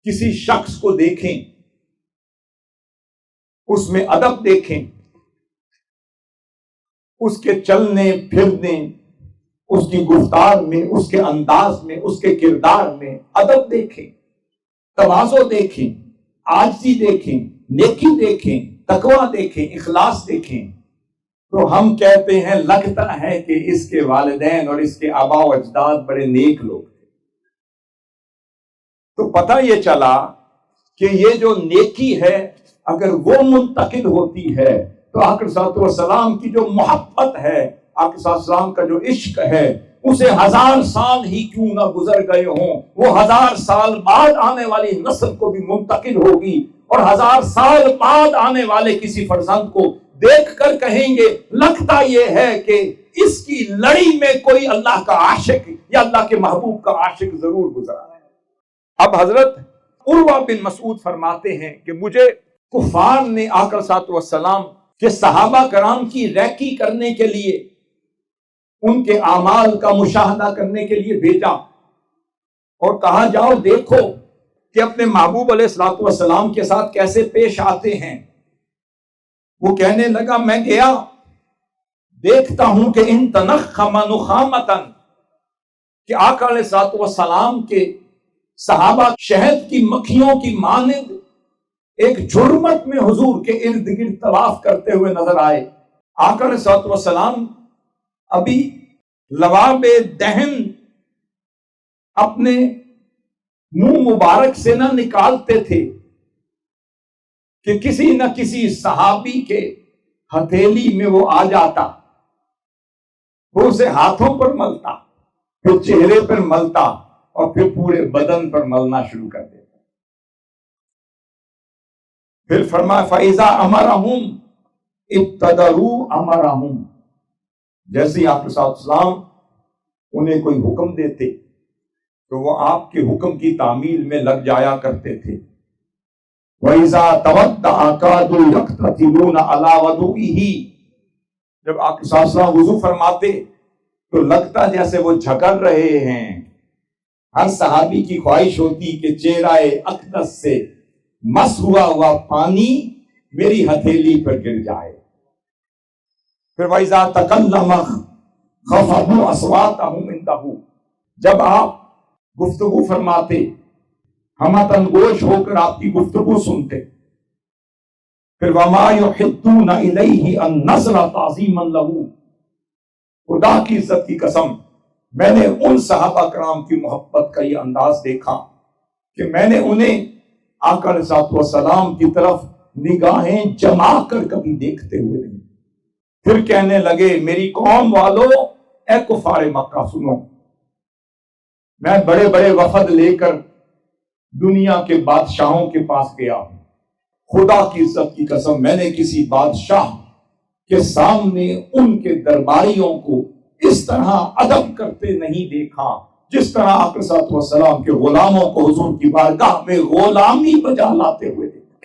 کسی شخص کو دیکھیں، اس میں ادب دیکھیں، اس کے چلنے پھرنے، اس کی گفتار میں، اس کے انداز میں، اس کے کردار میں ادب دیکھیں، تواضع دیکھیں، عاجزی دیکھیں، نیکی دیکھیں، تقوی دیکھیں، اخلاص دیکھیں، تو ہم کہتے ہیں لگتا ہے کہ اس کے والدین اور اس کے آباء و اجداد بڑے نیک لوگ تھے۔ تو پتہ یہ چلا کہ یہ جو نیکی ہے اگر وہ منتقل ہوتی ہے تو آقا صلی اللہ علیہ وسلم کی جو محبت ہے، آقا صلی اللہ علیہ وسلم کا جو عشق ہے، اسے 1000 سال ہی کیوں نہ گزر گئے ہوں، وہ 1000 سال بعد آنے والی نسل کو بھی منتقل ہوگی، اور 1000 سال بعد آنے والے کسی فرزند کو دیکھ کر کہیں گے لگتا یہ ہے کہ اس کی لڑی میں کوئی اللہ کا عاشق یا اللہ کے محبوب کا عاشق ضرور گزرا ہے۔ اب حضرت عروہ بن مسعود فرماتے ہیں کہ مجھے کفار نے آقا صلی اللہ علیہ وسلم کے صحابہ کرام کی ریکی کرنے کے لیے، ان کے اعمال کا مشاہدہ کرنے کے لیے بھیجا اور کہا جاؤ دیکھو کہ اپنے محبوب علیہ الصلوۃ والسلام کے ساتھ کیسے پیش آتے ہیں۔ وہ کہنے لگا میں گیا، دیکھتا ہوں کہ ان تنخم نخامتن، کہ آقا علیہ الصلوۃ والسلام کے صحابہ شہد کی مکھیوں کی مانند ایک جھرمٹ میں حضور کے ارد گرد طواف کرتے ہوئے نظر آئے۔ آقا علیہ الصلوۃ والسلام ابھی لواب دہن اپنے منہ مبارک سے نہ نکالتے تھے کہ کسی نہ کسی صحابی کے ہتھیلی میں وہ آ جاتا، وہ اسے ہاتھوں پر ملتا، پھر چہرے پر ملتا اور پھر پورے بدن پر ملنا شروع کر دیتا۔ پھر فرمایا فَإِذَا أَمَرَهُمْ ابْتَدَرُوا أَمَرَهُمْ، جیسے آپ صلی اللہ علیہ وسلم انہیں کوئی حکم دیتے تو وہ آپ کے حکم کی تعمیل میں لگ جایا کرتے تھے۔ وَإِذَا تَوَضَّأَ كَادُوا يَقْتَتِلُونَ عَلَى وَضُوئِهِ، جب آپ صلی اللہ علیہ وسلم وضو فرماتے تو لگتا جیسے وہ جھکر رہے ہیں۔ ہر صحابی کی خواہش ہوتی کہ چہرہ اقدس سے مس ہوا پانی میری ہتھیلی پر گر جائے۔ پھر وَإِذَا تَكَلَّمَ خَفَضُوا أَصْوَاتَهُمْ عِندَهُ، جب آپ گفتگو فرماتے ہم تنگوش ہو کر آپ کی گفتگو سنتے۔ پھر وَمَا يُحِدُّونَ إِلَيْهِ النَّظْرَ تَعْظِيمًا لَهُ، خدا کی عزت کی قسم میں نے ان صحابہ کرام کی محبت کا یہ انداز دیکھا کہ میں نے انہیں آقا علیہ الصلوۃ والسلام کی طرف نگاہیں جما کر کبھی دیکھتے ہوئے نہیں۔ پھر کہنے لگے میری قوم والو، اے کفار مکہ سنو، میں بڑے بڑے وفد لے کر دنیا کے بادشاہوں کے پاس گیا ہوں، خدا کی عزت کی قسم میں نے کسی بادشاہ کے سامنے ان کے درباریوں کو اس طرح ادب کرتے نہیں دیکھا جس طرح آقا صلی اللہ علیہ وسلم کے غلاموں کو حضور کی بارگاہ میں غلامی بجا لاتے ہوئے دیکھا۔